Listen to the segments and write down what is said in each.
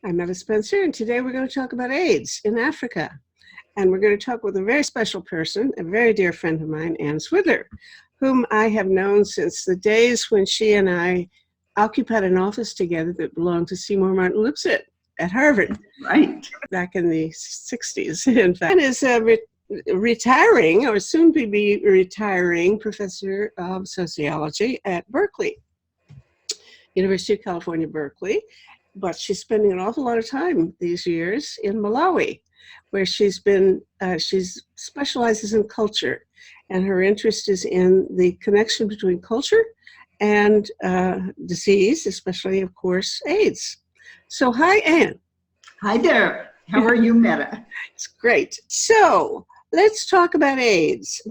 I'm Metta Spencer, and today we're going to talk about AIDS in Africa. And we're going to talk with a very special person, a very dear friend of mine, Ann Swidler, whom I have known since the days when she and I occupied an office together that belonged to Seymour Martin Lipset at Harvard. Right. Back in the 60s, in fact. Ann is retiring, or soon to be retiring, professor of sociology at Berkeley, University of California, Berkeley. But she's spending an awful lot of time these years in Malawi, where she specializes in culture, and her interest is in the connection between culture and disease, especially, of course, AIDS. So, hi, Ann. Hi there. How are you, Metta? It's great. So, let's talk about AIDS.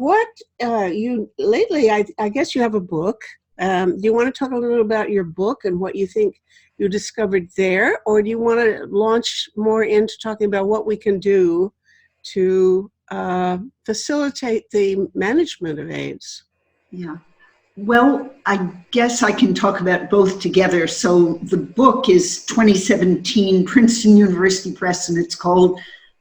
Lately, I guess you have a book. Do you want to talk a little about your book and what you think you discovered there, or do you want to launch more into talking about what we can do to facilitate the management of AIDS? Yeah. Well, I guess I can talk about both together. So the book is 2017, Princeton University Press, and it's called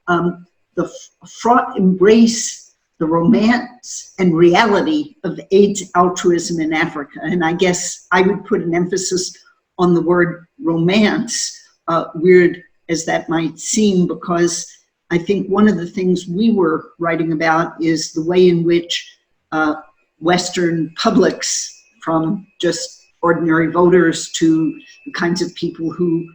The Fraught Embrace, the Romance and Reality of AIDS Altruism in Africa. And I guess I would put an emphasis on the word romance, weird as that might seem, because I think one of the things we were writing about is the way in which Western publics, from just ordinary voters to the kinds of people who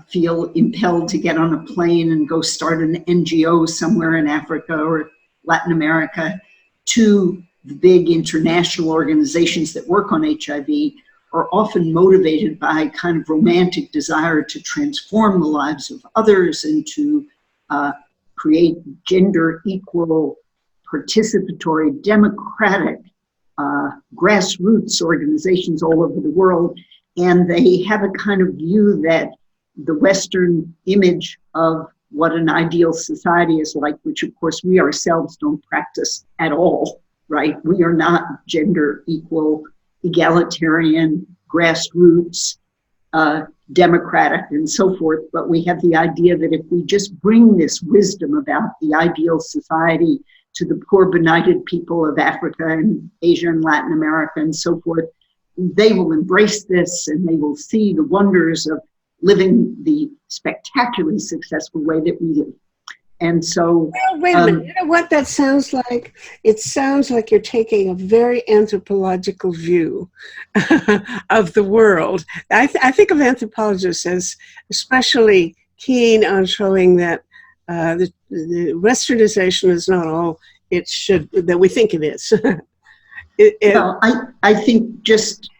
feel impelled to get on a plane and go start an NGO somewhere in Africa or Latin America, to the big international organizations that work on HIV, are often motivated by a kind of romantic desire to transform the lives of others and to create gender equal, participatory, democratic, grassroots organizations all over the world. And they have a kind of view that the Western image of what an ideal society is like, which of course we ourselves don't practice at all, right? We are not gender equal, egalitarian, grassroots, democratic, and so forth. But we have the idea that if we just bring this wisdom about the ideal society to the poor, benighted people of Africa and Asia and Latin America and so forth, they will embrace this and they will see the wonders of living the spectacularly successful way that we live. And so, well, wait a minute. You know what that sounds like? It sounds like you're taking a very anthropological view of the world. I think of anthropologists as especially keen on showing that the Westernization is not all it should that we think it is. Well, I think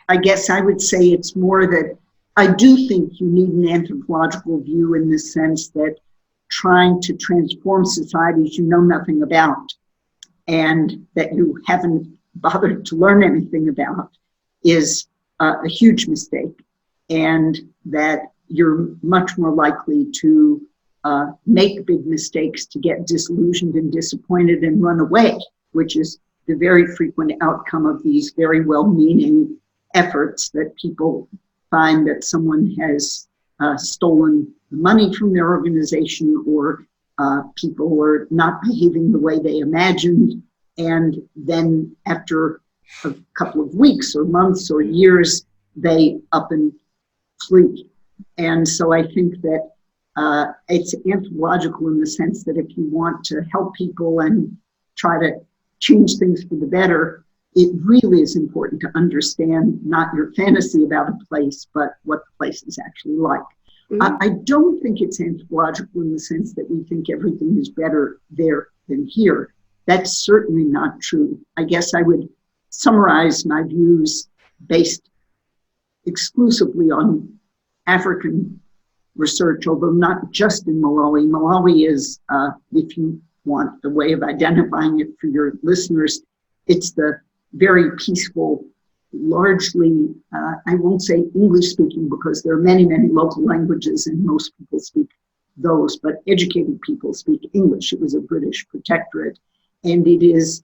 I guess I would say it's more that I do think you need an anthropological view in the sense that trying to transform societies you know nothing about and that you haven't bothered to learn anything about is a huge mistake, and that you're much more likely to make big mistakes, to get disillusioned and disappointed and run away, which is the very frequent outcome of these very well-meaning efforts that people find that someone has stolen the money from their organization, or people are not behaving the way they imagined. And then after a couple of weeks or months or years, they up and flee. And so I think that it's anthropological in the sense that if you want to help people and try to change things for the better, it really is important to understand not your fantasy about a place, but what the place is actually like. Mm-hmm. I don't think it's anthropological in the sense that we think everything is better there than here. That's certainly not true. I guess I would summarize my views based exclusively on African research, although not just in Malawi. Malawi is, if you want the way of identifying it for your listeners, it's the very peaceful, largely, I won't say English speaking because there are many, many local languages and most people speak those, but educated people speak English. It was a British protectorate, and it is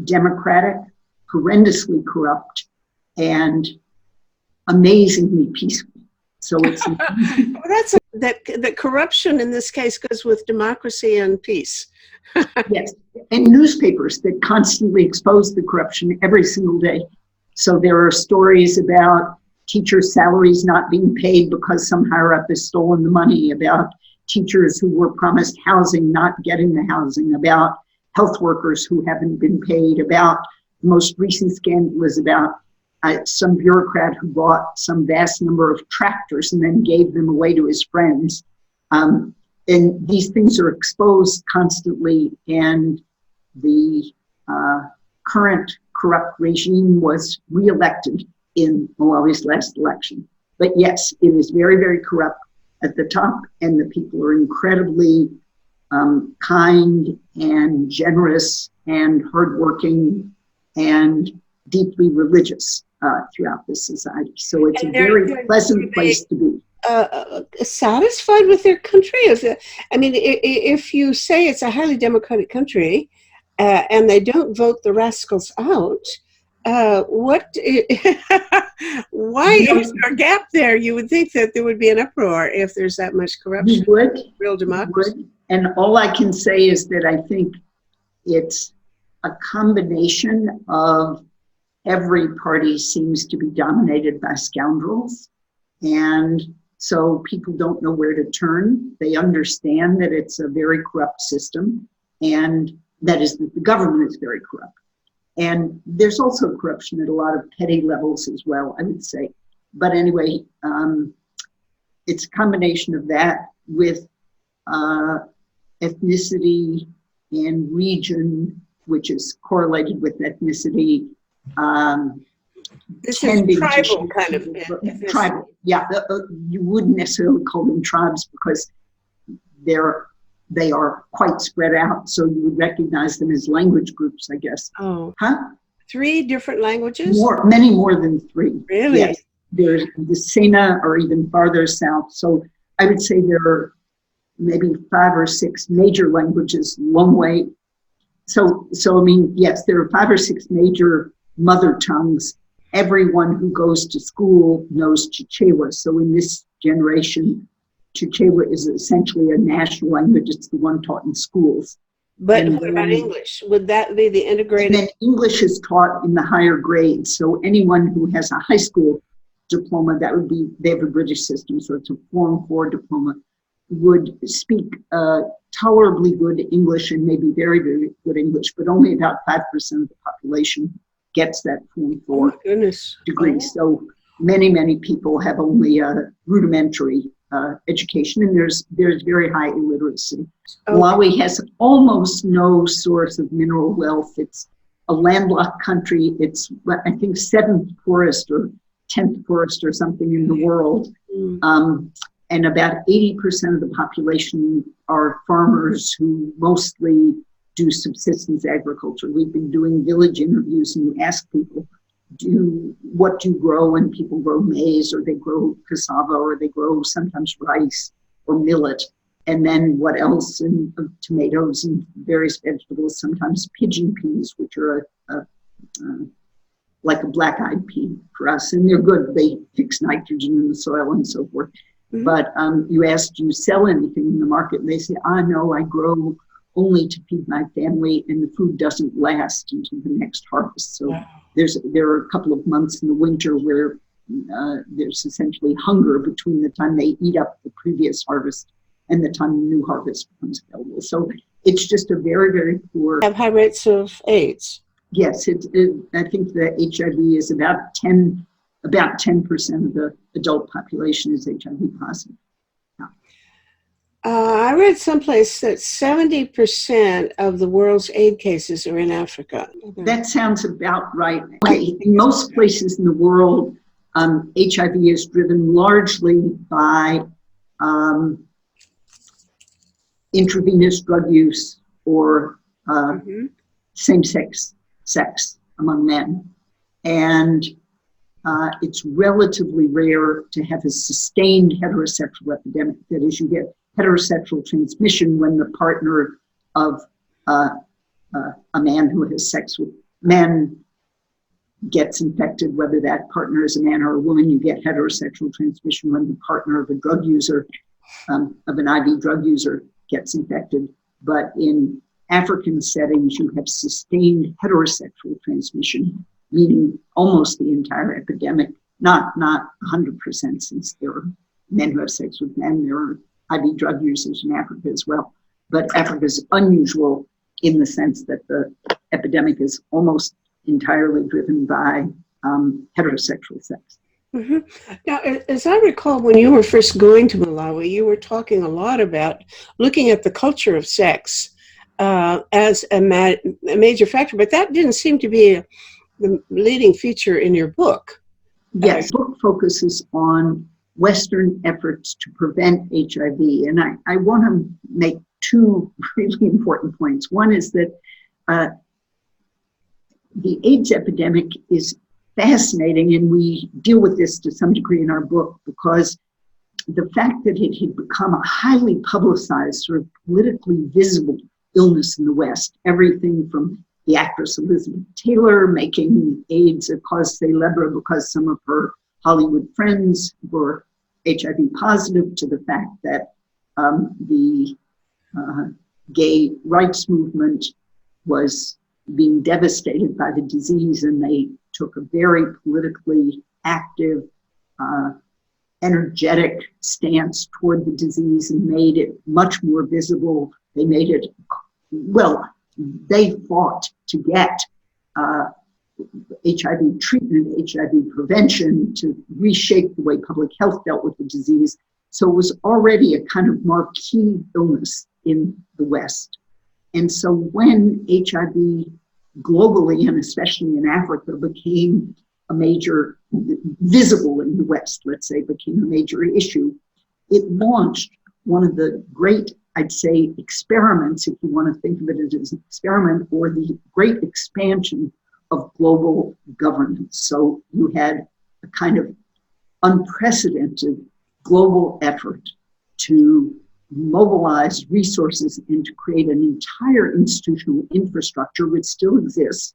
democratic, horrendously corrupt, and amazingly peaceful. So it's well, that corruption in this case goes with democracy and peace. yes, and newspapers that constantly expose the corruption every single day. So there are stories about teachers' salaries not being paid because some higher up has stolen the money, about teachers who were promised housing not getting the housing, about health workers who haven't been paid, about the most recent scandal was about some bureaucrat who bought some vast number of tractors and then gave them away to his friends. And these things are exposed constantly, and the current corrupt regime was reelected in Malawi's last election. But yes, it is very, very corrupt at the top, and the people are incredibly kind and generous and hardworking and deeply religious throughout this society. So it's a very pleasant place to be. Satisfied with their country? If you say it's a highly democratic country and they don't vote the rascals out, why is there a gap there? You would think that there would be an uproar if there's that much corruption. You would. Real democracy. And all I can say is that I think it's a combination of every party seems to be dominated by scoundrels. And so people don't know where to turn. They understand that it's a very corrupt system, and that is that the government is very corrupt. And there's also corruption at a lot of petty levels as well, I would say. But anyway, it's a combination of that with ethnicity and region, which is correlated with ethnicity. This is tribal kind of ethnicity. Tribal, yeah. You wouldn't necessarily call them tribes because they are quite spread out, so you would recognize them as language groups, I guess. Oh. Huh? 3 different languages? Many more than 3. Really? Yes. There's the Sena or even farther south. So I would say there are maybe 5 or 6 major languages, long way. So I mean, yes, there are 5 or 6 major mother tongues. Everyone who goes to school knows Chichewa. So in this generation, Chichewa is essentially a national language. It's the one taught in schools. But what about English? Would that be the integrated? And then English is taught in the higher grades. So anyone who has a high school diploma, that would be, they have a British system, so it's a Form 4 diploma, would speak tolerably good English and maybe very, very good English, but only about 5% of the population gets that Form 4 degree. Oh. So many, many people have only a rudimentary education, and there's very high illiteracy. Okay. Malawi has almost no source of mineral wealth. It's a landlocked country. It's, I think, 7th poorest or 10th poorest or something in the world. And about 80% of the population are farmers who mostly do subsistence agriculture. We've been doing village interviews, and you ask people, what do you grow? And people grow maize, or they grow cassava, or they grow sometimes rice or millet. And then what else? And tomatoes and various vegetables, sometimes pigeon peas, which are like a black-eyed pea for us. And they're good. They fix nitrogen in the soil and so forth. Mm-hmm. But you ask, do you sell anything in the market? And they say, no, I grow only to feed my family, and the food doesn't last until the next harvest. So there are a couple of months in the winter where there's essentially hunger between the time they eat up the previous harvest and the time the new harvest becomes available. So it's just a very, very poor. Have high rates of AIDS. Yes, I think the HIV is about 10% of the adult population is HIV positive. I read someplace that 70% of the world's AIDS cases are in Africa. That sounds about right. Okay. In most places in the world, HIV is driven largely by intravenous drug use or same-sex sex among men. And it's relatively rare to have a sustained heterosexual epidemic. That is, you get heterosexual transmission when the partner of a man who has sex with men gets infected, whether that partner is a man or a woman. You get heterosexual transmission when the partner of a drug user, of an IV drug user, gets infected. But in African settings, you have sustained heterosexual transmission, meaning almost the entire epidemic, not 100%, since there are men who have sex with men. There are IV drug users in Africa as well. But Africa is unusual in the sense that the epidemic is almost entirely driven by heterosexual sex. Mm-hmm. Now, as I recall, when you were first going to Malawi, you were talking a lot about looking at the culture of sex as a major factor, but that didn't seem to be the leading feature in your book. Yes, the book focuses on Western efforts to prevent HIV, and I want to make two really important points. One is that the AIDS epidemic is fascinating, and we deal with this to some degree in our book, because the fact that it had become a highly publicized, sort of politically visible illness in the West, everything from the actress Elizabeth Taylor making AIDS a cause célèbre because some of her Hollywood friends were HIV positive, to the fact that the gay rights movement was being devastated by the disease, and they took a very politically active, energetic stance toward the disease and made it much more visible. They made it, well, they fought to get HIV treatment, HIV prevention, to reshape the way public health dealt with the disease. So it was already a kind of marquee illness in the West. And so when HIV globally, and especially in Africa, became a major, visible in the West, let's say, became a major issue, it launched one of the great, I'd say, experiments, if you want to think of it as an experiment, or the great expansion of global governance. So you had a kind of unprecedented global effort to mobilize resources and to create an entire institutional infrastructure which still exists.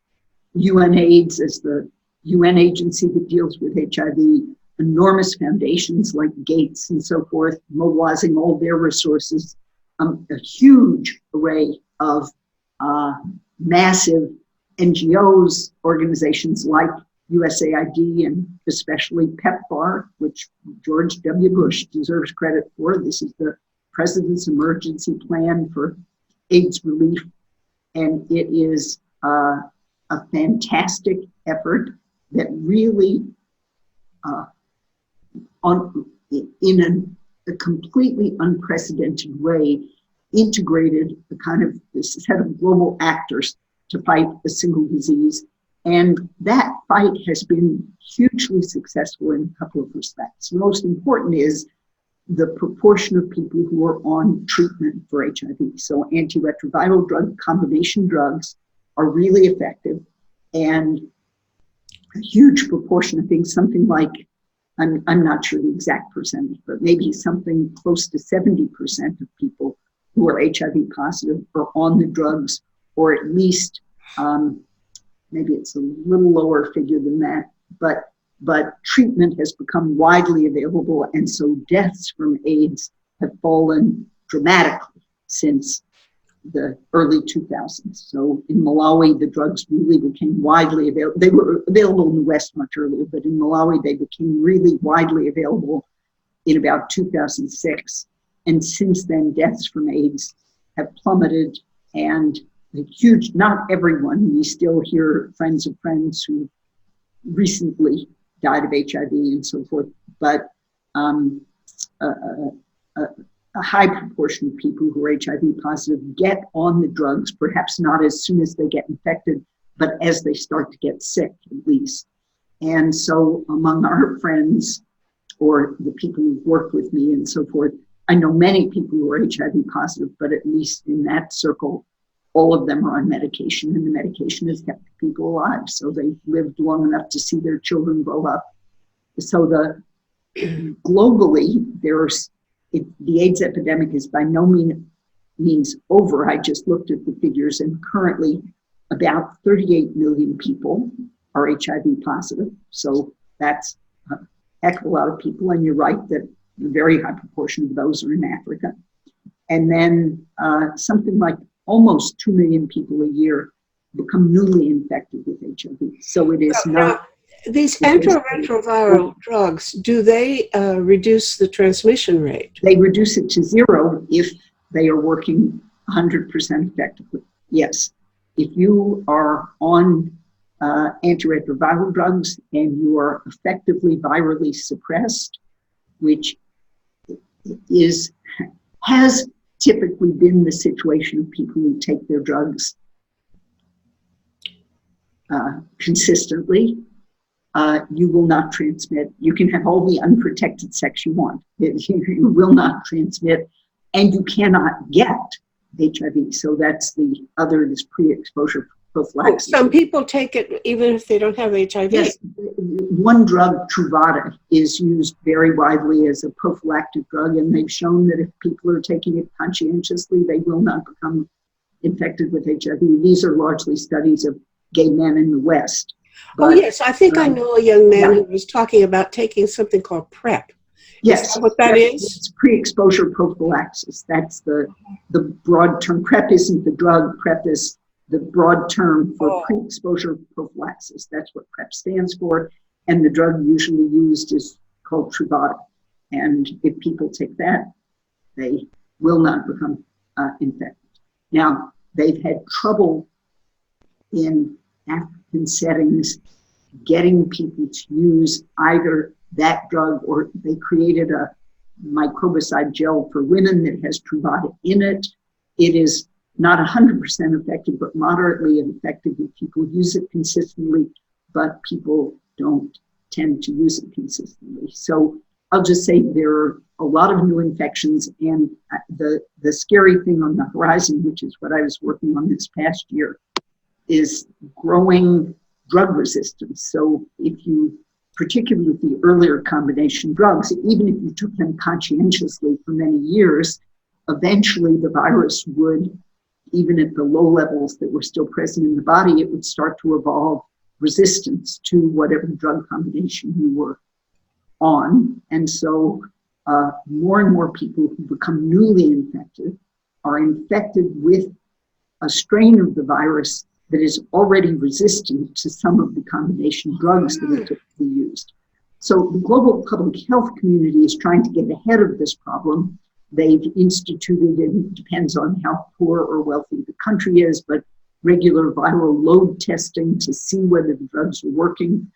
UNAIDS as the UN agency that deals with HIV, enormous foundations like Gates and so forth, mobilizing all their resources, a huge array of massive NGOs, organizations like USAID, and especially PEPFAR, which George W. Bush deserves credit for. This is the President's Emergency Plan for AIDS Relief, and it is a fantastic effort that really, in a completely unprecedented way, integrated a kind of this set of global actors to fight a single disease. And that fight has been hugely successful in a couple of respects. The most important is the proportion of people who are on treatment for HIV. So anti-retroviral drug combination drugs are really effective, and a huge proportion, I think something like, I'm not sure the exact percentage, but maybe something close to 70% of people who are HIV positive are on the drugs, or at least, maybe it's a little lower figure than that, but treatment has become widely available, and so deaths from AIDS have fallen dramatically since the early 2000s. So in Malawi, the drugs really became widely available. They were available in the West much earlier, but in Malawi, they became really widely available in about 2006. And since then, deaths from AIDS have plummeted, and a huge, not everyone, we still hear friends of friends who recently died of HIV and so forth, but a high proportion of people who are HIV positive get on the drugs, perhaps not as soon as they get infected, but as they start to get sick, at least. And so among our friends, or the people who've worked with me and so forth, I know many people who are HIV positive, but at least in that circle, all of them are on medication, and the medication has kept people alive. So they've lived long enough to see their children grow up. So globally, the AIDS epidemic is by no means over. I just looked at the figures, and currently about 38 million people are HIV positive. So that's a heck of a lot of people. And you're right that a very high proportion of those are in Africa. And then something like almost 2 million people a year become newly infected with HIV. So it is not... These anti-retroviral drugs, do they reduce the transmission rate? They reduce it to 0 if they are working 100% effectively. Yes. If you are on anti-retroviral drugs and you are effectively virally suppressed, which has typically been the situation of people who take their drugs consistently, you will not transmit. You can have all the unprotected sex you want. You will not transmit, and you cannot get HIV. So that's the other, this pre-exposure prophylaxis. Some people take it even if they don't have HIV. Yes. One drug, Truvada, is used very widely as a prophylactic drug, and they've shown that if people are taking it conscientiously, they will not become infected with HIV. These are largely studies of gay men in the West. But, yes, I think I know a young man who was talking about taking something called PrEP. Yes. Is that what that is? It's pre-exposure prophylaxis. That's the broad term. PrEP isn't the drug. PrEP is the broad term for pre-exposure prophylaxis. That's what PrEP stands for. And the drug usually used is called Truvada. And if people take that, they will not become infected. Now, they've had trouble in African settings getting people to use either that drug, or they created a microbicide gel for women that has Truvada in it. It is not 100% effective, but moderately effective if people use it consistently, but people don't tend to use it consistently. So I'll just say there are a lot of new infections, and the scary thing on the horizon, which is what I was working on this past year, is growing drug resistance. So if you, particularly with the earlier combination drugs, even if you took them conscientiously for many years, eventually the virus would, even at the low levels that were still present in the body, it would start to evolve resistance to whatever drug combination you were on. And so more and more people who become newly infected are infected with a strain of the virus that is already resistant to some of the combination drugs that are typically used. So the global public health community is trying to get ahead of this problem. They've instituted, and it depends on how poor or wealthy the country is, but regular viral load testing to see whether the drugs are working.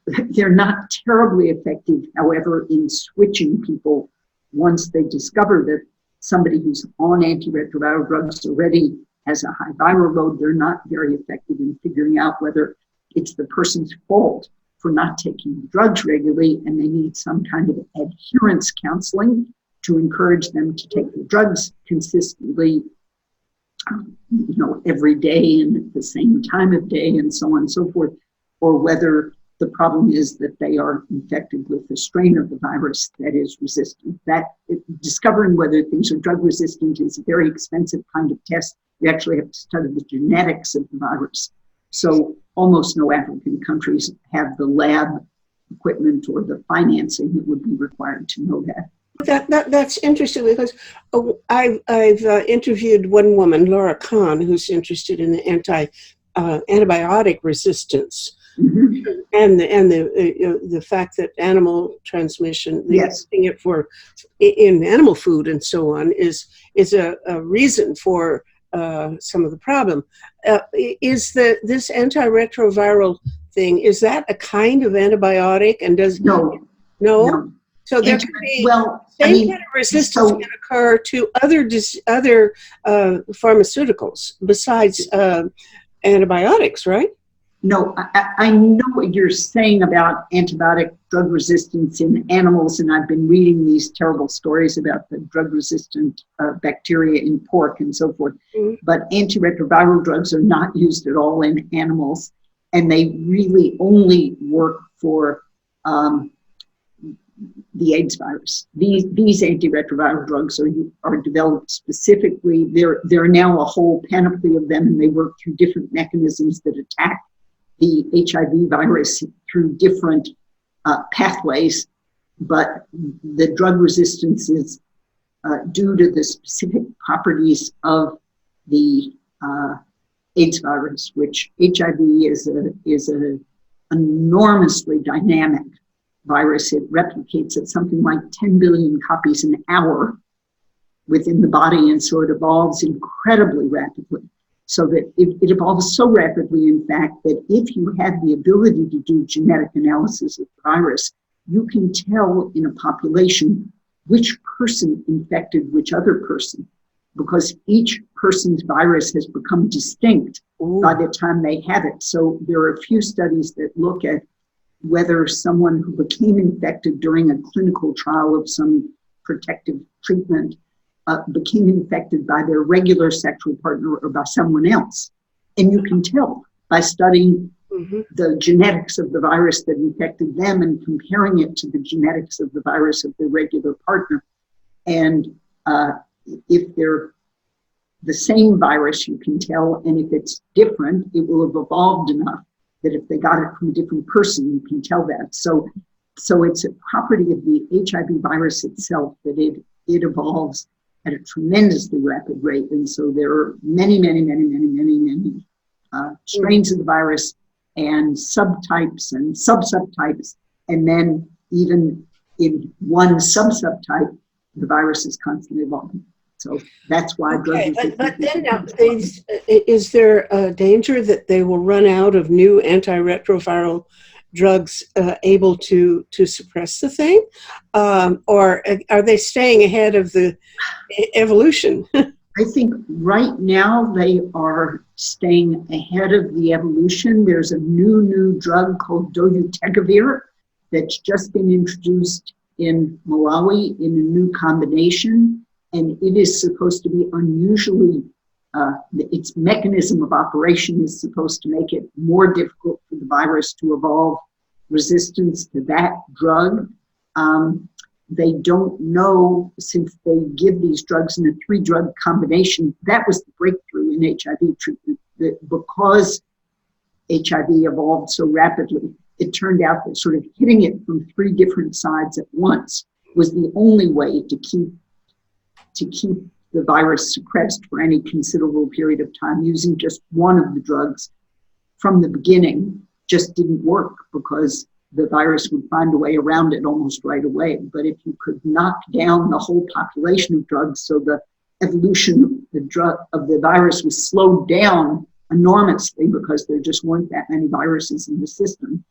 They're not terribly effective, however, in switching people once they discover that somebody who's on antiretroviral drugs already has a high viral load. They're not very effective in figuring out whether it's the person's fault for not taking the drugs regularly, and they need some kind of adherence counseling to encourage them to take the drugs consistently, every day and at the same time of day and so on and so forth, or whether the problem is that they are infected with a strain of the virus that is resistant. Discovering whether things are drug resistant is a very expensive kind of test. You actually have to study the genetics of the virus. So almost no African countries have the lab equipment or the financing that would be required to know that. That's interesting, because I've interviewed one woman, Laura Kahn, who's interested in the antibiotic resistance, and the fact that animal transmission, using it in animal food and so on, is a reason for some of the problem. Is this antiretroviral thing, is that a kind of antibiotic? And does no? So there could be same kind of resistance can occur to other pharmaceuticals besides antibiotics, right? No, I know what you're saying about antibiotic drug resistance in animals, and I've been reading these terrible stories about the drug-resistant bacteria in pork and so forth. But antiretroviral drugs are not used at all in animals, and they really only work for the AIDS virus. These antiretroviral drugs are developed specifically. There are now a whole panoply of them, and they work through different mechanisms that attack the HIV virus through different pathways, but the drug resistance is due to the specific properties of the AIDS virus, which HIV is an enormously dynamic virus. It replicates at something like 10 billion copies an hour within the body, and so it evolves incredibly rapidly. So that it evolves so rapidly, in fact, that if you have the ability to do genetic analysis of the virus, you can tell in a population which person infected which other person, because each person's virus has become distinct by the time they have it. So there are a few studies that look at whether someone who became infected during a clinical trial of some protective treatment became infected by their regular sexual partner or by someone else. And you can tell by studying the genetics of the virus that infected them and comparing it to the genetics of the virus of their regular partner. And if they're the same virus, you can tell, and if it's different, it will have evolved enough that if they got it from a different person, you can tell that. So it's a property of the HIV virus itself that it evolves at a tremendously rapid rate. And so there are many strains of the virus and subtypes and subtypes. And then even in one subtype, the virus is constantly evolving. So that's why drugs. But then now, is there a danger that they will run out of new anti-retroviral drugs able to suppress the thing? Or are they staying ahead of the evolution? I think right now they are staying ahead of the evolution. There's a new drug called dolutegravir that's just been introduced in Malawi in a new combination. And it is supposed to be unusually, its mechanism of operation is supposed to make it more difficult for the virus to evolve resistance to that drug. They don't know, since they give these drugs in a 3-drug combination. That was the breakthrough in HIV treatment, that because HIV evolved so rapidly, it turned out that sort of hitting it from 3 different sides at once was the only way to keep the virus suppressed for any considerable period of time. Using just one of the drugs from the beginning just didn't work, because the virus would find a way around it almost right away. But if you could knock down the whole population of drugs, so the evolution of the virus was slowed down enormously because there just weren't that many viruses in the system,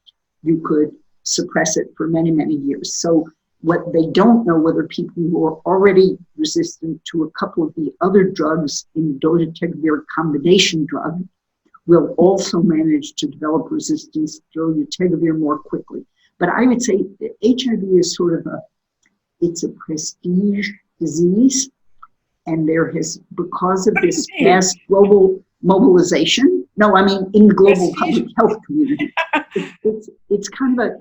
you could suppress it for many years. So what they don't know, whether people who are already resistant to a couple of the other drugs in the dolutegravir combination drug will also manage to develop resistance to dolutegravir more quickly. But I would say that HIV is sort of it's a prestige disease. And there has, because of this vast global mobilization, in the global public health community, it's kind of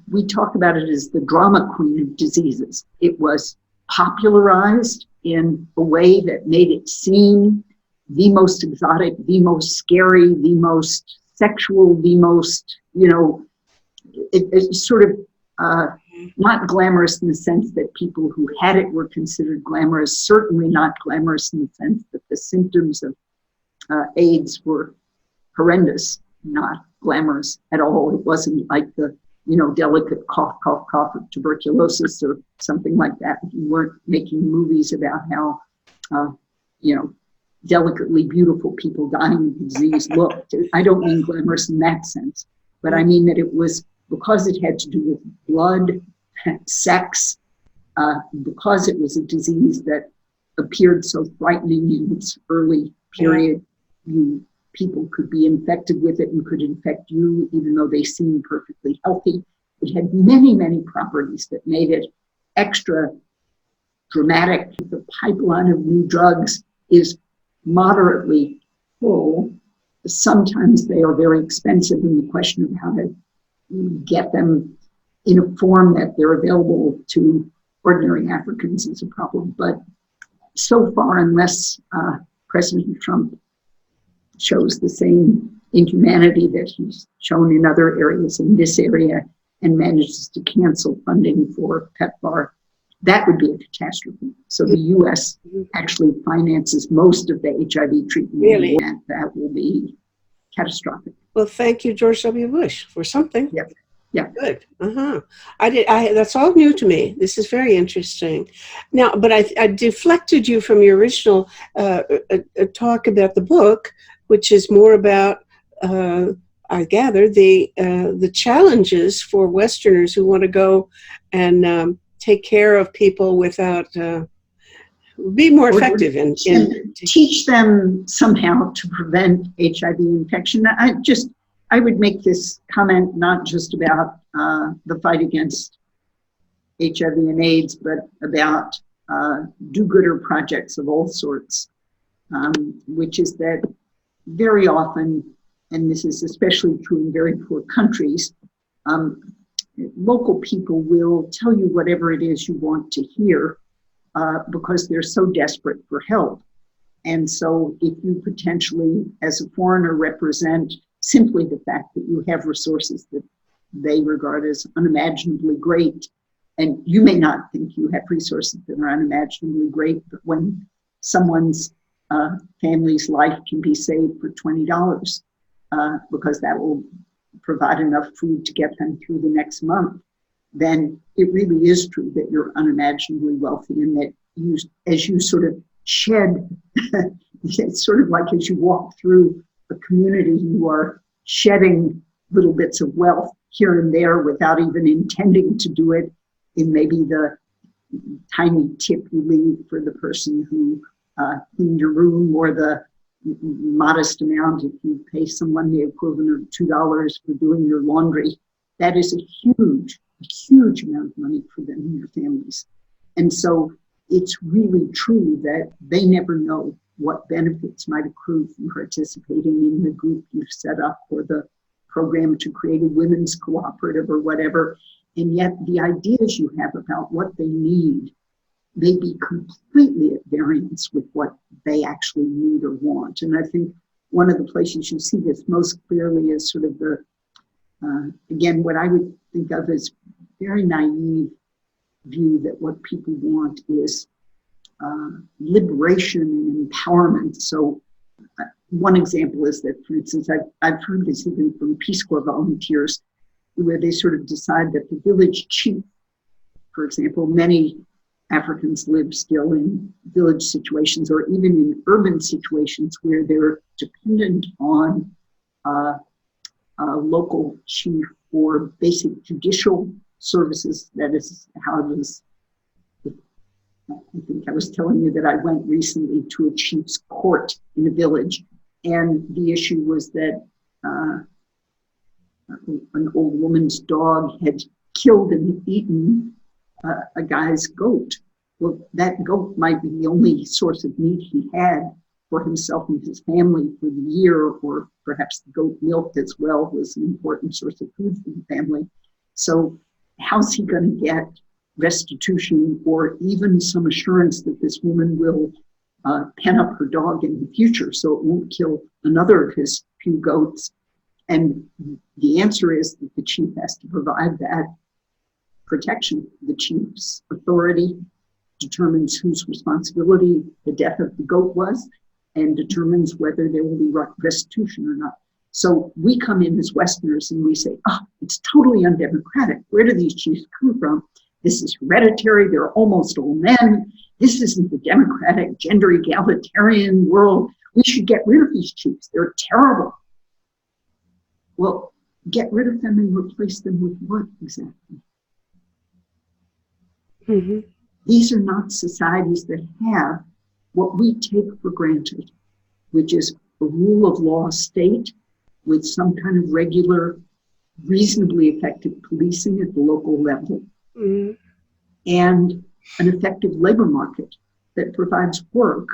we talk about it as the drama queen of diseases. It was popularized in a way that made it seem the most exotic, the most scary, the most sexual, the most, it's sort of not glamorous in the sense that people who had it were considered glamorous, certainly not glamorous in the sense that the symptoms of AIDS were horrendous, not glamorous at all. It wasn't like the delicate cough of tuberculosis or something like that. You weren't making movies about how, delicately beautiful people dying of disease looked. I don't mean glamorous in that sense, but I mean that it was because it had to do with blood, sex, because it was a disease that appeared so frightening in its early period. People could be infected with it and could infect you even though they seemed perfectly healthy. It had many properties that made it extra dramatic. The pipeline of new drugs is moderately full. Sometimes they are very expensive, and the question of how to get them in a form that they're available to ordinary Africans is a problem. But so far, unless President Trump shows the same inhumanity that he's shown in other areas in this area and manages to cancel funding for PEPFAR, that would be a catastrophe. So the U.S. actually finances most of the HIV treatment. Really? And that will be catastrophic. Well, thank you, George W. Bush, for something. Yep. Yeah. Good. That's all new to me. This is very interesting. Now, but I deflected you from your original talk about the book, which is more about, I gather, the challenges for Westerners who want to go and take care of people without, be more effective in teach them somehow to prevent HIV infection. I would make this comment not just about the fight against HIV and AIDS, but about do-gooder projects of all sorts, which is that very often, and this is especially true in very poor countries, local people will tell you whatever it is you want to hear because they're so desperate for help. And so if you potentially, as a foreigner, represent simply the fact that you have resources that they regard as unimaginably great, and you may not think you have resources that are unimaginably great, but when someone's family's life can be saved for $20 because that will provide enough food to get them through the next month, then it really is true that you're unimaginably wealthy, and that you, as you sort of shed, it's sort of like as you walk through a community, you are shedding little bits of wealth here and there without even intending to do it, in maybe the tiny tip you leave for the person who cleaned your room, or the modest amount if you pay someone the equivalent of $2 for doing your laundry. That is a huge amount of money for them and their families. And so it's really true that they never know what benefits might accrue from participating in the group you've set up, or the program to create a women's cooperative or whatever. And yet the ideas you have about what they need may be completely at variance with what they actually need or want. And I think one of the places you see this most clearly is sort of the, again, what I would think of as very naive view that what people want is liberation and empowerment. So one example is that, for instance, I've heard this even from Peace Corps volunteers, where they sort of decide that the village chief, for example, many Africans live still in village situations or even in urban situations where they're dependent on a local chief for basic judicial services. That is how it is. I think I was telling you that I went recently to a chief's court in a village, and the issue was that an old woman's dog had killed and eaten a guy's goat. Well, that goat might be the only source of meat he had for himself and his family for the year, or perhaps the goat milk as well was an important source of food for the family. So how's he going to get restitution or even some assurance that this woman will pen up her dog in the future so it won't kill another of his few goats? And the answer is that the chief has to provide that protection. The chief's authority determines whose responsibility the death of the goat was, and determines whether there will be restitution or not. So we come in as Westerners and we say, it's totally undemocratic. Where do these chiefs come from? This is hereditary. They're almost all men. This isn't the democratic, gender egalitarian world. We should get rid of these chiefs. They're terrible. Well, get rid of them and replace them with what exactly? Mm-hmm. These are not societies that have what we take for granted, which is a rule of law state with some kind of regular, reasonably effective policing at the local level, mm-hmm. and an effective labor market that provides work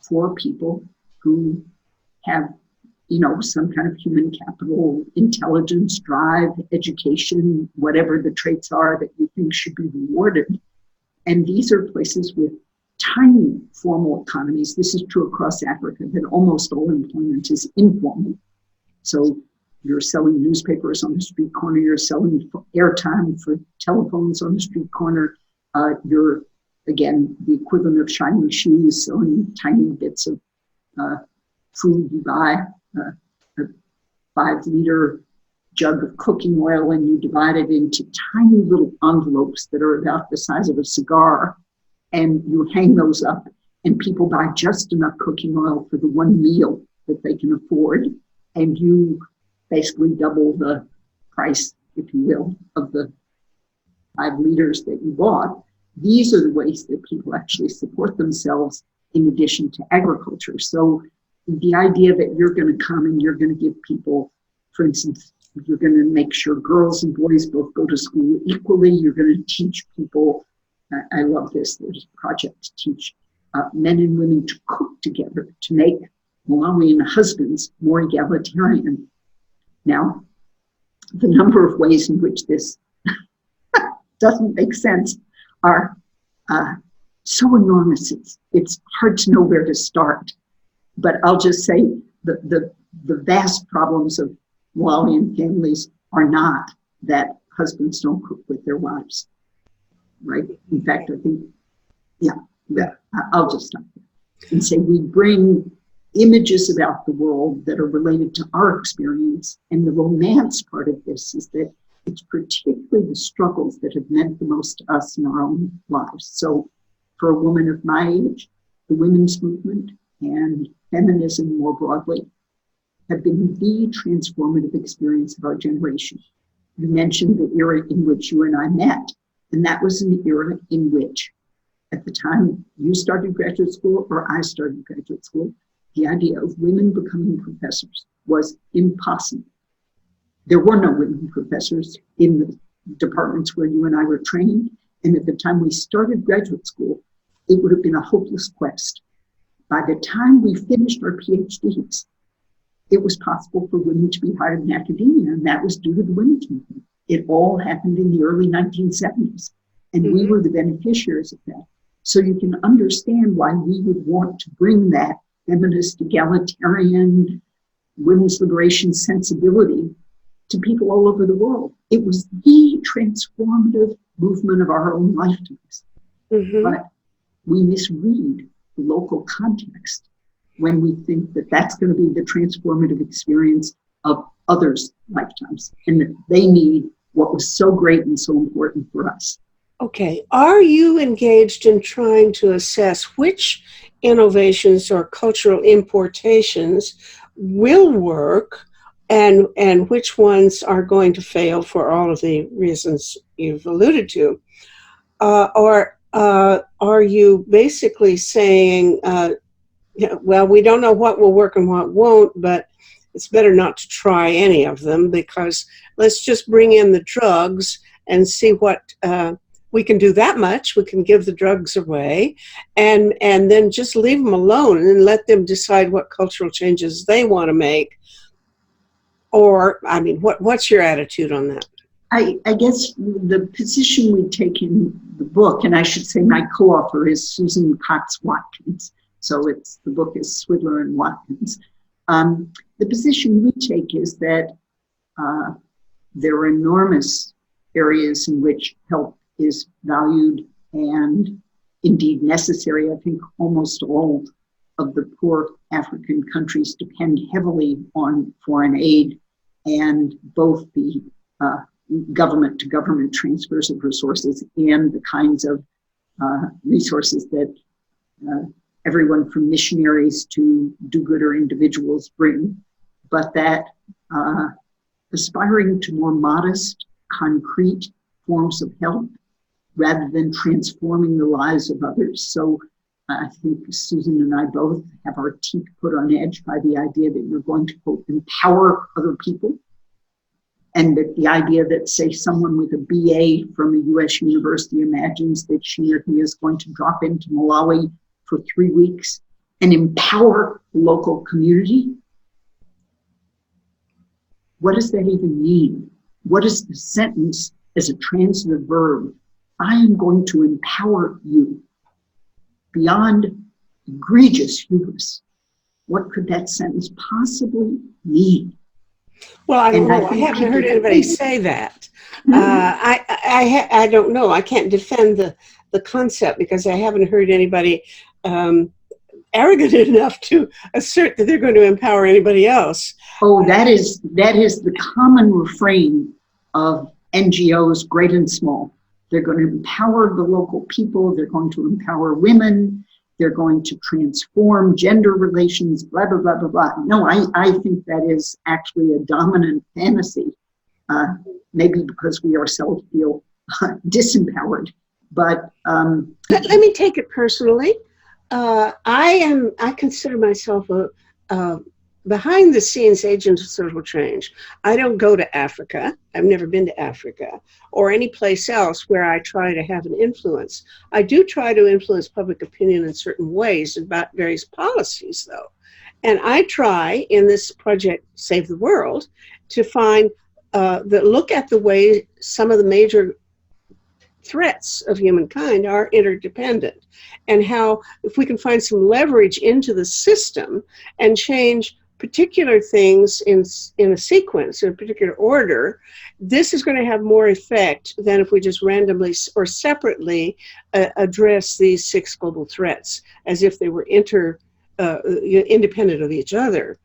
for people who have, some kind of human capital, intelligence, drive, education, whatever the traits are that you think should be rewarded. And these are places with tiny formal economies. This is true across Africa, that almost all employment is informal. So you're selling newspapers on the street corner, you're selling airtime for telephones on the street corner, you're, again, the equivalent of shiny shoes, selling tiny bits of food. You buy a 5-liter jug of cooking oil and you divide it into tiny little envelopes that are about the size of a cigar, and you hang those up, and people buy just enough cooking oil for the one meal that they can afford, and you basically double the price, if you will, of the 5 liters that you bought. These are the ways that people actually support themselves in addition to agriculture. So the idea that you're going to come and you're going to give people, for instance, you're going to make sure girls and boys both go to school equally. You're going to teach people, I love this, there's a project to teach men and women to cook together, to make Malawian husbands more egalitarian. Now, the number of ways in which this doesn't make sense are so enormous, it's hard to know where to start. But I'll just say the vast problems of Malawian families are not that husbands don't cook with their wives, right? In fact, I think, I'll just stop there and say we bring images about the world that are related to our experience. And the romance part of this is that it's particularly the struggles that have meant the most to us in our own lives. So for a woman of my age, the women's movement and feminism more broadly have been the transformative experience of our generation. You mentioned the era in which you and I met, and that was an era in which, at the time you started graduate school or I started graduate school, the idea of women becoming professors was impossible. There were no women professors in the departments where you and I were trained, and at the time we started graduate school, it would have been a hopeless quest. By the time we finished our PhDs, it was possible for women to be hired in academia, and that was due to the women's movement. It all happened in the early 1970s, and we were the beneficiaries of that. So you can understand why we would want to bring that feminist, egalitarian, women's liberation sensibility to people all over the world. It was the transformative movement of our own lifetimes. But we misread the local context when we think that that's going to be the transformative experience of others' lifetimes, and that they need what was so great and so important for us. Okay. Are you engaged in trying to assess which innovations or cultural importations will work and which ones are going to fail for all of the reasons you've alluded to? Or are you basically saying, well, we don't know what will work and what won't, but it's better not to try any of them, because let's just bring in the drugs and see what we can do. That much we can give the drugs away, and then just leave them alone and let them decide what cultural changes they want to make. Or, I mean, what's your attitude on that? I guess the position we take in the book, and I should say my co-author is Susan Cox Watkins, so the book is Swidler and Watkins. The position we take is that there are enormous areas in which help is valued and indeed necessary. I think almost all of the poor African countries depend heavily on foreign aid, and both the government-to-government transfers of resources and the kinds of resources that everyone from missionaries to do-gooder individuals bring, but that aspiring to more modest, concrete forms of help rather than transforming the lives of others. So I think Susan and I both have our teeth put on edge by the idea that you're going to, quote, empower other people. And that the idea that, say, someone with a BA from a US university imagines that she or he is going to drop into Malawi for 3 weeks and empower the local community. What does that even mean? What is the sentence as a transitive verb? I am going to empower you. Beyond egregious hubris, what could that sentence possibly mean? Well, I don't And I know. I think haven't heard people anybody think, say that. I don't know. I can't defend the concept because I haven't heard anybody um, arrogant enough to assert that they're going to empower anybody else. oh, that is the common refrain of NGOs, great and small. They're going to empower the local people. They're going to empower women. They're going to transform gender relations, blah, blah, blah, blah, blah. No, I think that is actually a dominant fantasy, maybe because we ourselves feel disempowered. But Let me take it personally. I consider myself a behind the scenes agent of social change. I don't go to Africa. I've never been to Africa or any place else where I try to have an influence. I do try to influence public opinion in certain ways about various policies, though. And I try in this project, Save the World, to find that look at the way some of the major threats of humankind are interdependent, and how if we can find some leverage into the system and change particular things in a sequence, in a particular order, this is going to have more effect than if we just randomly or separately address these 6 global threats as if they were independent of each other.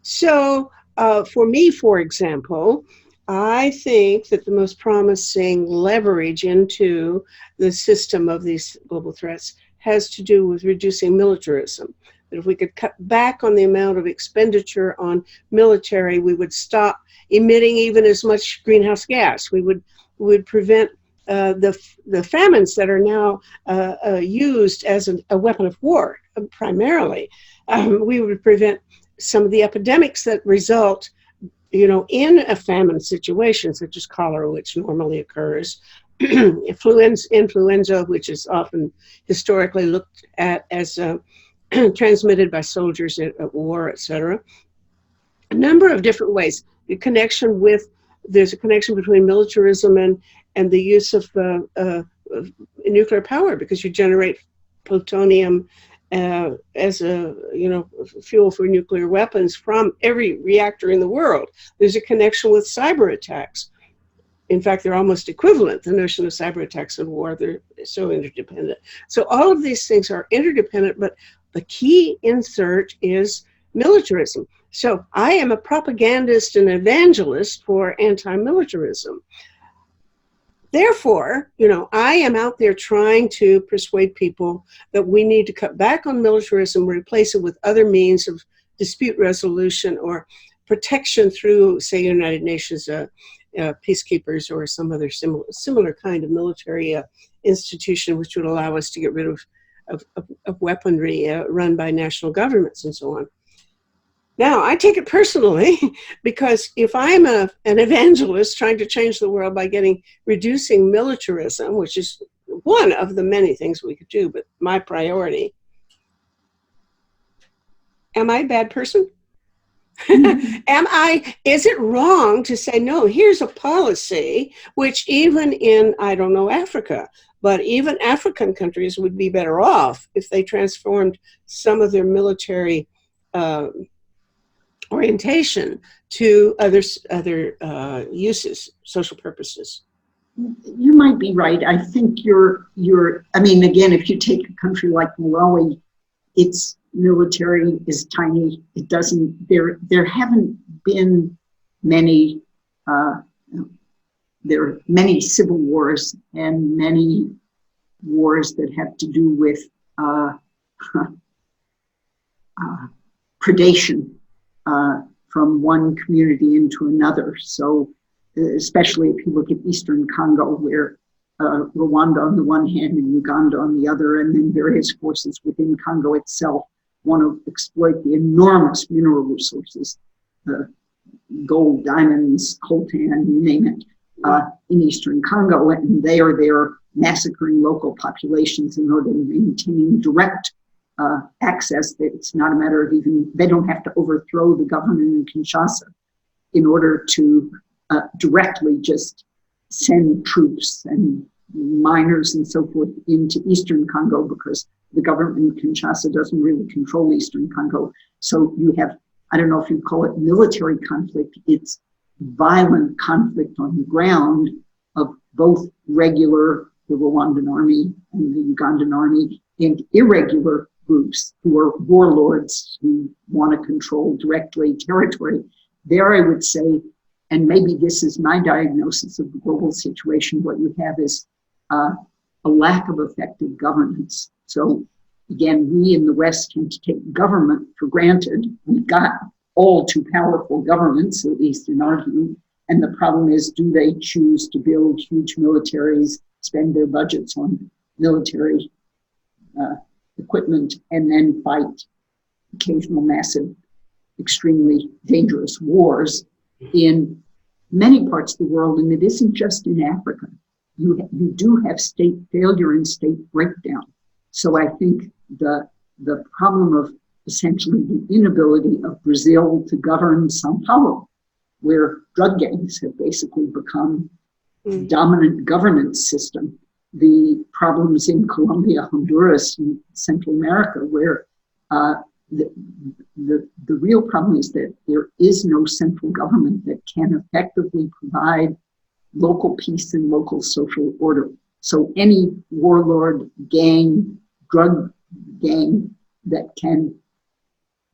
So for me, for example, I think that the most promising leverage into the system of these global threats has to do with reducing militarism. That if we could cut back on the amount of expenditure on military, we would stop emitting even as much greenhouse gas. We would prevent the famines that are now used as a weapon of war, primarily. We would prevent some of the epidemics that result in a famine situation, such as cholera, which normally occurs, influenza, which is often historically looked at as transmitted by soldiers at war, etc. A number of different ways. There's a connection between militarism and the use of nuclear power, because you generate plutonium as a fuel for nuclear weapons from every reactor in the world. There's a connection with cyber attacks. In fact, they're almost equivalent, the notion of cyber attacks and war. They're so interdependent. So all of these things are interdependent, but the key insert is militarism. So I am a propagandist and evangelist for anti-militarism. Therefore, I am out there trying to persuade people that we need to cut back on militarism, replace it with other means of dispute resolution or protection through, say, United Nations peacekeepers or some other similar kind of military institution, which would allow us to get rid of weaponry run by national governments and so on. Now, I take it personally because if I'm an evangelist trying to change the world by reducing militarism, which is one of the many things we could do, but my priority, am I a bad person? Is it wrong to say, no, here's a policy which even in, I don't know, Africa, but even African countries would be better off if they transformed some of their military orientation to other uses, social purposes. You might be right. I think again, if you take a country like Malawi, its military is tiny. It doesn't, there haven't been many, there are many civil wars and many wars that have to do with predation from one community into another. So especially if you look at Eastern Congo, where Rwanda on the one hand and Uganda on the other, and then various forces within Congo itself want to exploit the enormous mineral resources, gold, diamonds, coltan, you name it, in Eastern Congo, and they are there massacring local populations in order to maintain direct access. That it's not a matter of they don't have to overthrow the government in Kinshasa in order to directly just send troops and miners and so forth into Eastern Congo, because the government in Kinshasa doesn't really control Eastern Congo. So you have I don't know if you call it military conflict, it's violent conflict on the ground of both regular, the Rwandan army and the Ugandan army, and irregular groups who are warlords who want to control directly territory. There I would say, and maybe this is my diagnosis of the global situation, what you have is a lack of effective governance. So again, we in the West tend to take government for granted. We've got all too powerful governments, at least in our view. And the problem is, do they choose to build huge militaries, spend their budgets on military equipment, and then fight occasional massive, extremely dangerous wars in many parts of the world? And it isn't just in Africa. You do have state failure and state breakdown. So I think the problem of essentially the inability of Brazil to govern Sao Paulo, where drug gangs have basically become the dominant governance system. The problems in Colombia, Honduras, and Central America, where the real problem is that there is no central government that can effectively provide local peace and local social order. So any warlord, gang, drug gang that can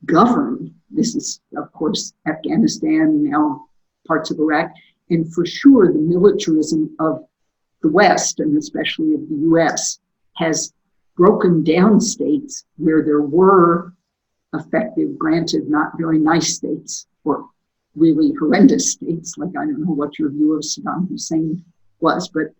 govern, this is of course Afghanistan, now parts of Iraq, and for sure the militarism of the West, and especially of the US, has broken down states where there were effective, granted not very nice states, or really horrendous states, like I don't know what your view of Saddam Hussein was, but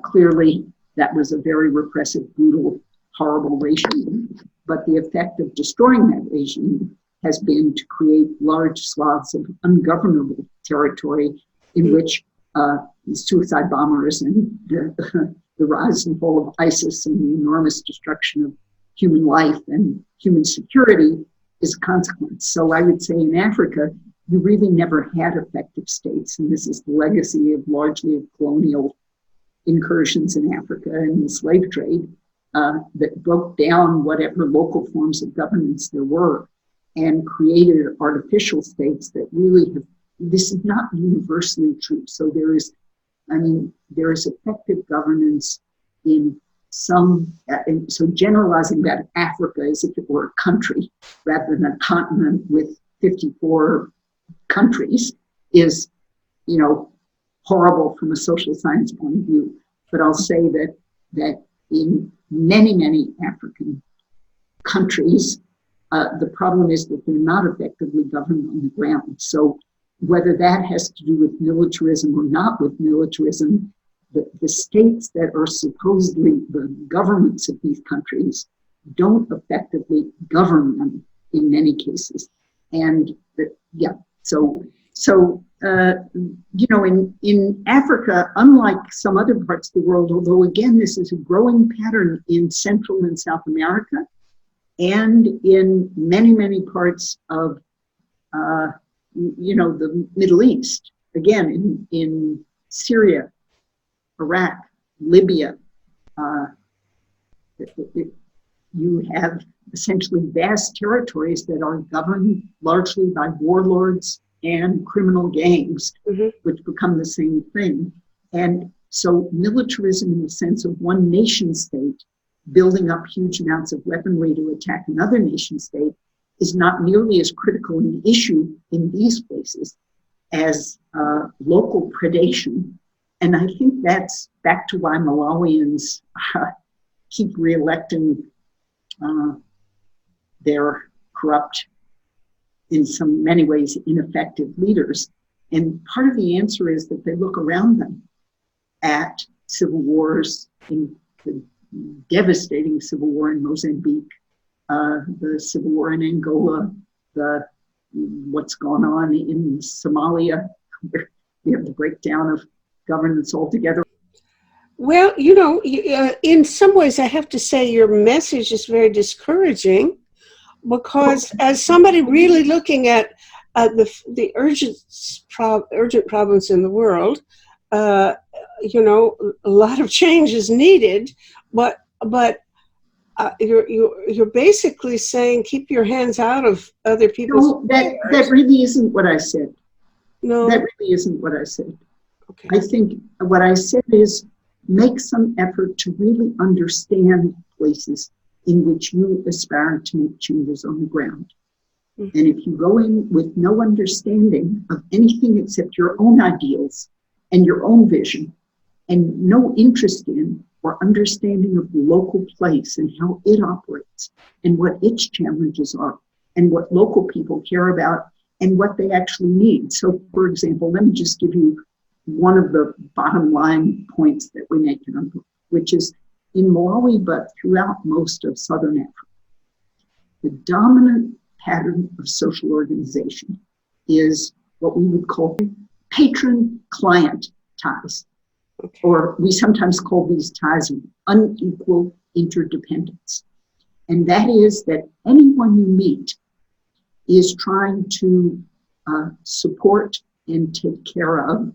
clearly that was a very repressive, brutal, horrible regime. But the effect of destroying that regime has been to create large swaths of ungovernable territory in which suicide bombers and the rise and fall of ISIS and the enormous destruction of human life and human security is a consequence. So I would say in Africa, you really never had effective states. And this is the legacy of largely of colonial incursions in Africa and the slave trade that broke down whatever local forms of governance there were and created artificial states that really have, this is not universally true. So there is effective governance in some, and so generalizing that Africa as if it were a country rather than a continent with 54 countries is, horrible from a social science point of view. But I'll say that in many, many African countries, the problem is that they're not effectively governed on the ground. So whether that has to do with militarism or not with militarism, the states that are supposedly the governments of these countries don't effectively govern them in many cases. And in Africa, unlike some other parts of the world, although again, this is a growing pattern in Central and South America and in many, many parts of, the Middle East, again, in Syria, Iraq, Libya, you have essentially vast territories that are governed largely by warlords and criminal gangs, which become the same thing. And so militarism in the sense of one nation state building up huge amounts of weaponry to attack another nation state is not nearly as critical an issue in these places as local predation. And I think that's back to why Malawians keep reelecting their corrupt, in many ways, ineffective leaders. And part of the answer is that they look around them at civil wars, in the devastating civil war in Mozambique, the civil war in Angola, what's going on in Somalia, where we have the breakdown of governance altogether. Well, in some ways, I have to say your message is very discouraging, because as somebody really looking at the urgent problems in the world, a lot of change is needed, but you're basically saying keep your hands out of other people's No, that really isn't what I said. No. That really isn't what I said. Okay. I think what I said is make some effort to really understand places in which you aspire to make changes on the ground. And if you go in with no understanding of anything except your own ideals and your own vision, and no interest in or understanding of the local place and how it operates and what its challenges are and what local people care about and what they actually need. So, for example, let me just give you one of the bottom line points that we make in our book, which is in Malawi, but throughout most of Southern Africa, the dominant pattern of social organization is what we would call patron-client ties. Okay. Or we sometimes call these ties unequal interdependence. And that is that anyone you meet is trying to support and take care of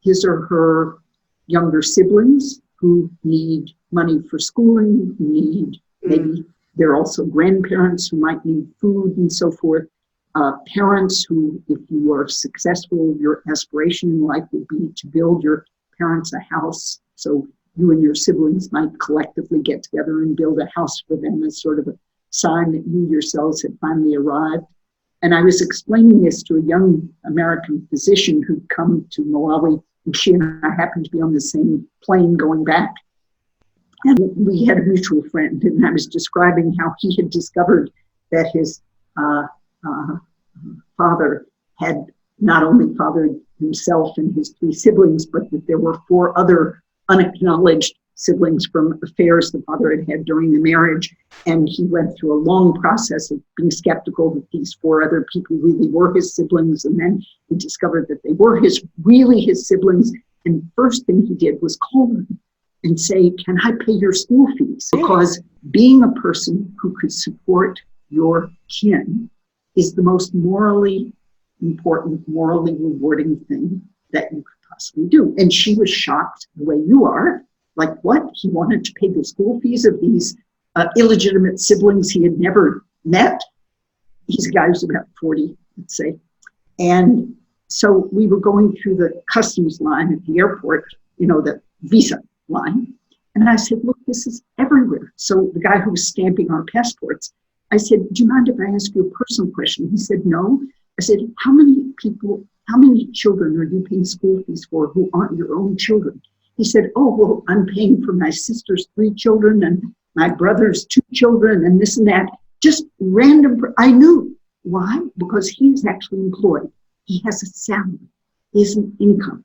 his or her younger siblings who need money for schooling, who need maybe there are also grandparents who might need food and so forth. Parents who, if you are successful, your aspiration in life would be to build your parents a house. So you and your siblings might collectively get together and build a house for them as sort of a sign that you yourselves had finally arrived. And I was explaining this to a young American physician who'd come to Malawi, and she and I happened to be on the same plane going back. And we had a mutual friend, and I was describing how he had discovered that his father had not only fathered himself and his 3 siblings, but that there were 4 other unacknowledged siblings from affairs the father had had during the marriage. And he went through a long process of being skeptical that these 4 other people really were his siblings. And then he discovered that they were really his siblings. And the first thing he did was call them and say, can I pay your school fees? Because being a person who could support your kin is the most morally important, morally rewarding thing that you could possibly do. And she was shocked the way you are. Like, what? He wanted to pay the school fees of these illegitimate siblings he had never met. He's a guy who's about 40, let's say. And so we were going through the customs line at the airport, the visa line. And I said, look, this is everywhere. So the guy who was stamping our passports, I said, do you mind if I ask you a personal question? He said, no. I said, how many children are you paying school fees for who aren't your own children? He said, oh, well, I'm paying for my sister's 3 children and my brother's 2 children and this and that. Just random. I knew. Why? Because he's actually employed. He has a salary. He has an income.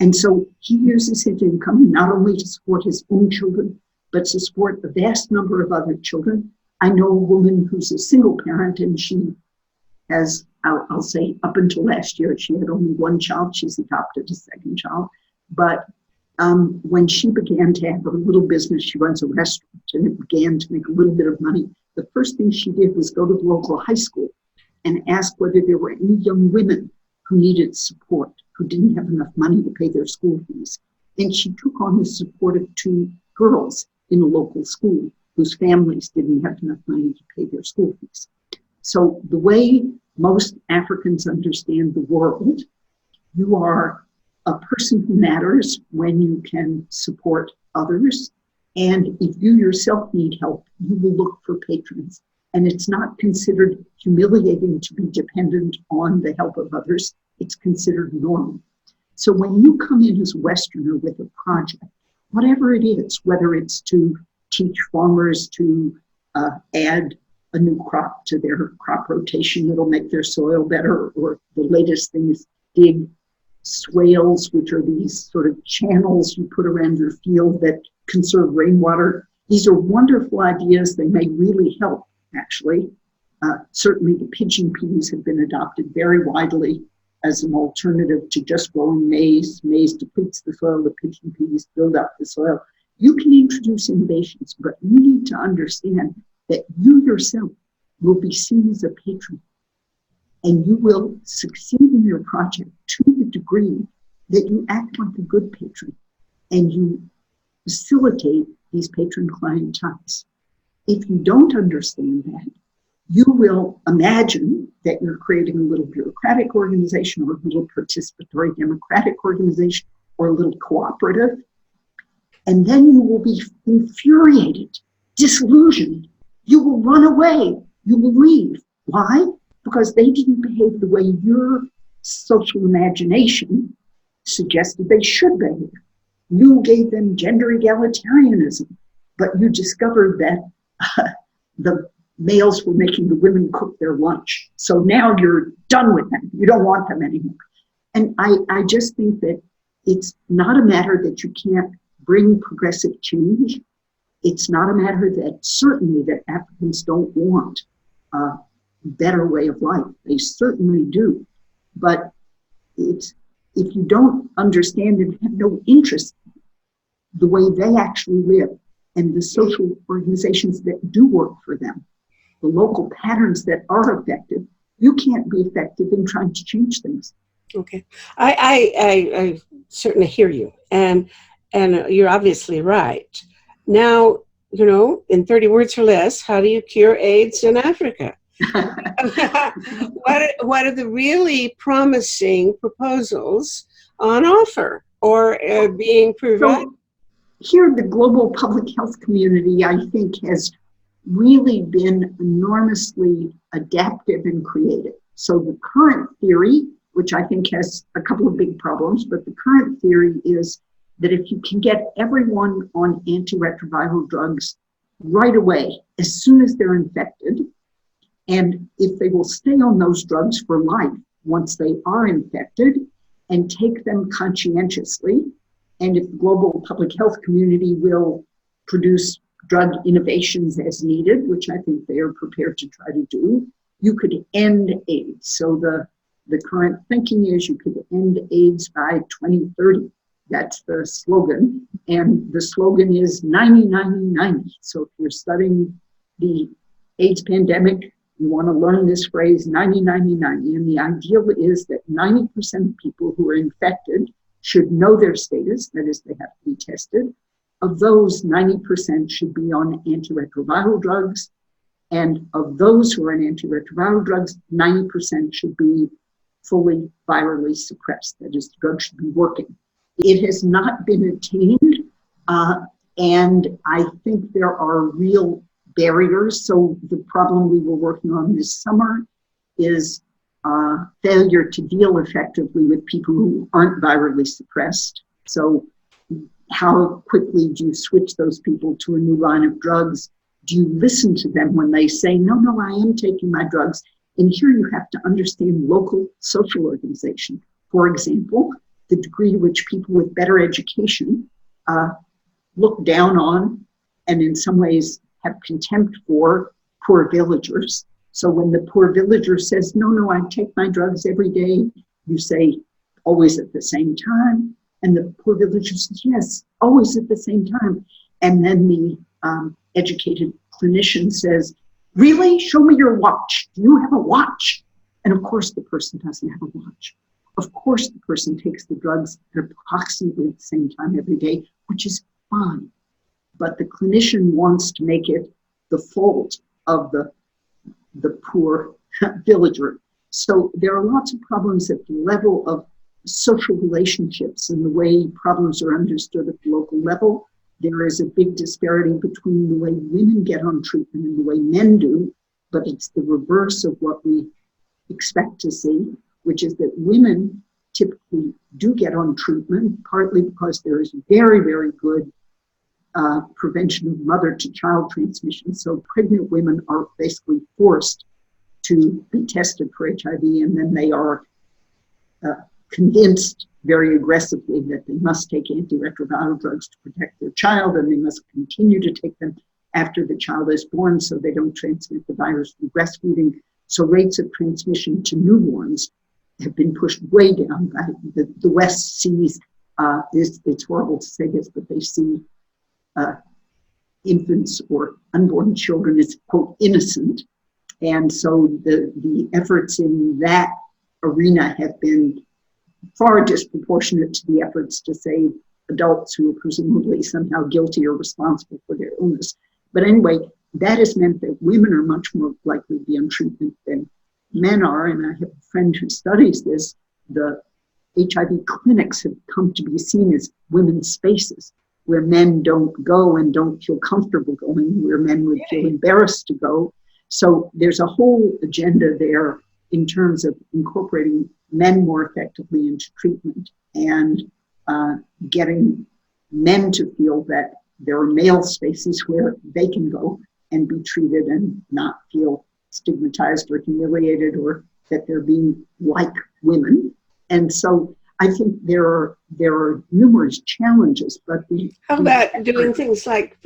And so he uses his income not only to support his own children, but to support a vast number of other children. I know a woman who's a single parent, and she has, I'll say, up until last year, she had only 1 child. She's adopted a 2nd child. But when she began to have a little business, she runs a restaurant, and it began to make a little bit of money. The first thing she did was go to the local high school and ask whether there were any young women who needed support, who didn't have enough money to pay their school fees. And she took on the support of 2 girls in a local school whose families didn't have enough money to pay their school fees. So the way most Africans understand the world, you are a person who matters when you can support others. And if you yourself need help, you will look for patrons. And it's not considered humiliating to be dependent on the help of others. It's considered normal. So when you come in as a Westerner with a project, whatever it is, whether it's to teach farmers to add a new crop to their crop rotation that'll make their soil better, or the latest thing is dig swales, which are these sort of channels you put around your field that conserve rainwater. These are wonderful ideas. They may really help, actually. Certainly the pigeon peas have been adopted very widely as an alternative to just growing maize. Maize depletes the soil, the pigeon peas build up the soil. You can introduce innovations, but you need to understand that you yourself will be seen as a patron, and you will succeed in your project to the degree that you act like a good patron and you facilitate these patron-client ties. if you don't understand that, you will imagine that you're creating a little bureaucratic organization or a little participatory democratic organization or a little cooperative. And then you will be infuriated, disillusioned. You will run away. You will leave. Why? Because they didn't behave the way your social imagination suggested they should behave. You gave them gender egalitarianism, but you discovered that the males were making the women cook their lunch. So now you're done with them. You don't want them anymore. And I just think that it's not a matter that you can't bring progressive change. It's not a matter that certainly that Africans don't want a better way of life. They certainly do. But it's, if you don't understand and have no interest in the way they actually live and the social organizations that do work for them, the local patterns that are effective, you can't be effective in trying to change things. Okay. I certainly hear you. And you're obviously right. Now, you know, in 30 words or less, how do you cure AIDS in Africa? What are the really promising proposals on offer or being provided? So here, the global public health community, I think, has really been enormously adaptive and creative. So the current theory, which I think has a couple of big problems, but the current theory is that if you can get everyone on anti-retroviral drugs right away, as soon as they're infected, and if they will stay on those drugs for life once they are infected and take them conscientiously, and if the global public health community will produce drug innovations as needed, which I think they are prepared to try to do, you could end AIDS. So the current thinking is you could end AIDS by 2030. That's the slogan. And the slogan is 90-90-90. So if you're studying the AIDS pandemic, you want to learn this phrase 90-90-90. And the ideal is that 90% of people who are infected should know their status, that is, they have to be tested. Of those, 90% should be on antiretroviral drugs. And of those who are on antiretroviral drugs, 90% should be fully virally suppressed. That is, the drug should be working. It has not been attained, and I think there are real barriers. So the problem we were working on this summer is failure to deal effectively with people who aren't virally suppressed. So how quickly do you switch those people to a new line of drugs? Do you listen to them when they say, no, I am taking my drugs? And here you have to understand local social organization. For example, the degree to which people with better education look down on and in some ways have contempt for poor villagers. So when the poor villager says, no, I take my drugs every day, you say, always at the same time. And the poor villager says, yes, always at the same time. And then the educated clinician says, really? Show me your watch. Do you have a watch? And of course, the person doesn't have a watch. Of course, the person takes the drugs at approximately the same time every day, which is fine. But the clinician wants to make it the fault of the poor villager. So there are lots of problems at the level of social relationships and the way problems are understood at the local level. There is a big disparity between the way women get on treatment and the way men do, but it's the reverse of what we expect to see, which is that women typically do get on treatment, partly because there is very, very good prevention of mother-to-child transmission. So pregnant women are basically forced to be tested for HIV, and then they are convinced very aggressively that they must take antiretroviral drugs to protect their child, and they must continue to take them after the child is born so they don't transmit the virus through breastfeeding. So rates of transmission to newborns have been pushed way down. The West sees, it's horrible to say this, but they see infants or unborn children as, quote, innocent. And so the efforts in that arena have been far disproportionate to the efforts to save adults who are presumably somehow guilty or responsible for their illness. But anyway, that has meant that women are much more likely to be on treatment than men are. And I have a friend who studies this. The HIV clinics have come to be seen as women's spaces where men don't go and don't feel comfortable going, where men would feel embarrassed to go. So there's a whole agenda there in terms of incorporating men more effectively into treatment and getting men to feel that there are male spaces where they can go and be treated and not feel stigmatized or humiliated or that they're being like women. And so I think there are numerous challenges, but how about doing things like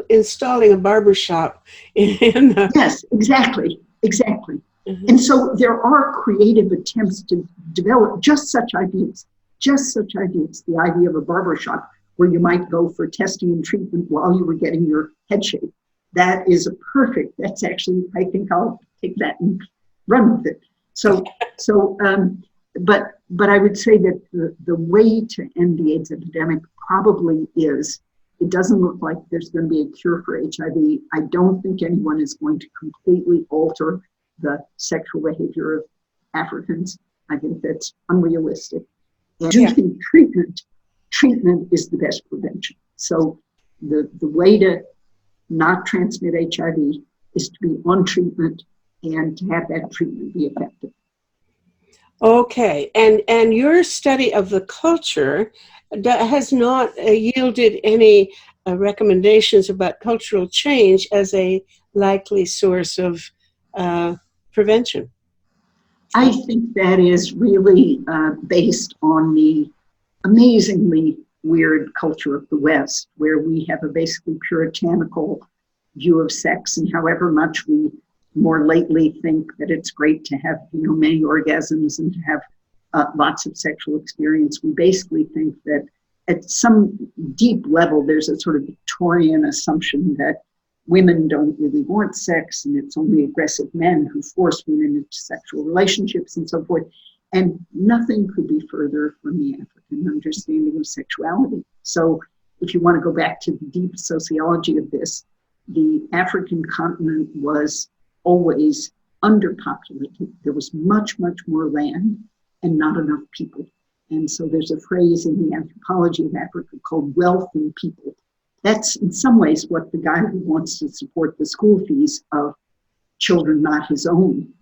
installing a barbershop in yes, exactly. Mm-hmm. And so there are creative attempts to develop just such ideas. The idea of a barbershop where you might go for testing and treatment while you were getting your head shaved. That's actually, I think I'll take that and run with it. But I would say that the way to end the AIDS epidemic probably is, it doesn't look like there's going to be a cure for HIV. I don't think anyone is going to completely alter the sexual behavior of Africans. I think that's unrealistic. And I do think treatment is the best prevention. So the way to not transmit HIV is to be on treatment and to have that treatment be effective. Okay, and your study of the culture has not yielded any recommendations about cultural change as a likely source of prevention. I think that is really based on the amazingly weird culture of the West, where we have a basically puritanical view of sex, and however much we more lately think that it's great to have many orgasms and to have lots of sexual experience, we basically think that at some deep level there's a sort of Victorian assumption that women don't really want sex and it's only aggressive men who force women into sexual relationships and so forth. And nothing could be further from the African understanding of sexuality. So if you want to go back to the deep sociology of this, the African continent was always underpopulated. There was much, much more land and not enough people. And so there's a phrase in the anthropology of Africa called wealth in people. That's in some ways what the guy who wants to support the school fees of children not his own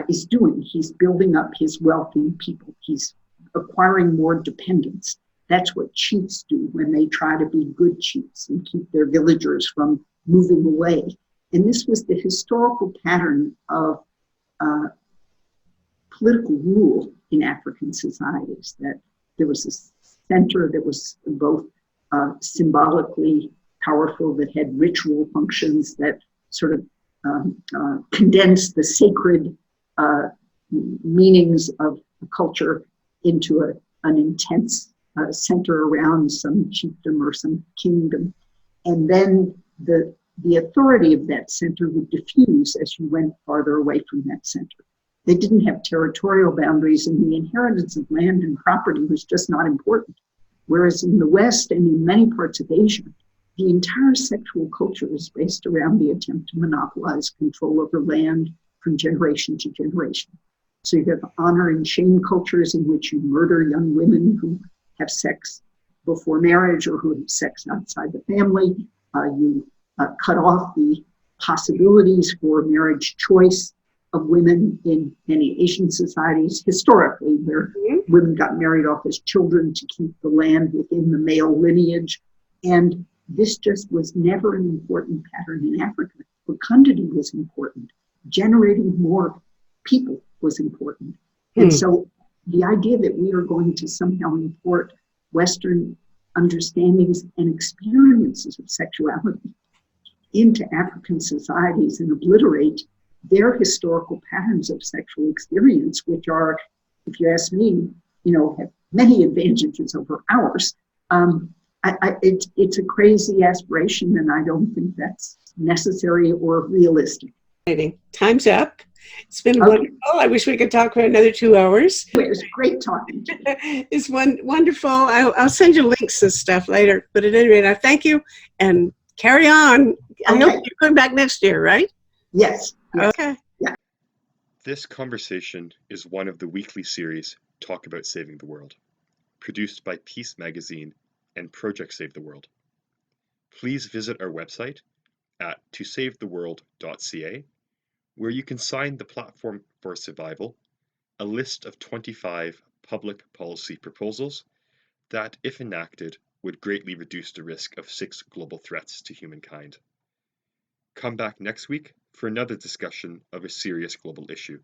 is doing. He's building up his wealth in people. He's acquiring more dependence. That's what chiefs do when they try to be good chiefs and keep their villagers from moving away. And this was the historical pattern of political rule in African societies, that there was a center that was both symbolically powerful, that had ritual functions, that sort of condensed the sacred meanings of the culture into an intense center around some chiefdom or some kingdom. And then the authority of that center would diffuse as you went farther away from that center. They didn't have territorial boundaries, and the inheritance of land and property was just not important. Whereas in the West and in many parts of Asia, the entire sexual culture is based around the attempt to monopolize control over land from generation to generation. So you have honor and shame cultures in which you murder young women who have sex before marriage or who have sex outside the family. You cut off the possibilities for marriage choice of women in many Asian societies historically, where women got married off as children to keep the land within the male lineage. And this just was never an important pattern in Africa. Fecundity was important. Generating more people was important. And so the idea that we are going to somehow import Western understandings and experiences of sexuality into African societies and obliterate their historical patterns of sexual experience, which are, if you ask me, have many advantages over ours. It's a crazy aspiration, and I don't think that's necessary or realistic. Time's up. It's been wonderful. I wish we could talk for another 2 hours. It was great talking to you. It's wonderful. I'll send you links and stuff later. But at any rate, I thank you and Carry on. I hope Okay. you're coming back next year, right? Yes. Yes. Okay. This conversation is one of the weekly series Talk About Saving the World, produced by Peace Magazine and Project Save the World. Please visit our website at tosavetheworld.ca, where you can sign the Platform for Survival, a list of 25 public policy proposals that, if enacted, would greatly reduce the risk of 6 global threats to humankind. Come back next week for another discussion of a serious global issue.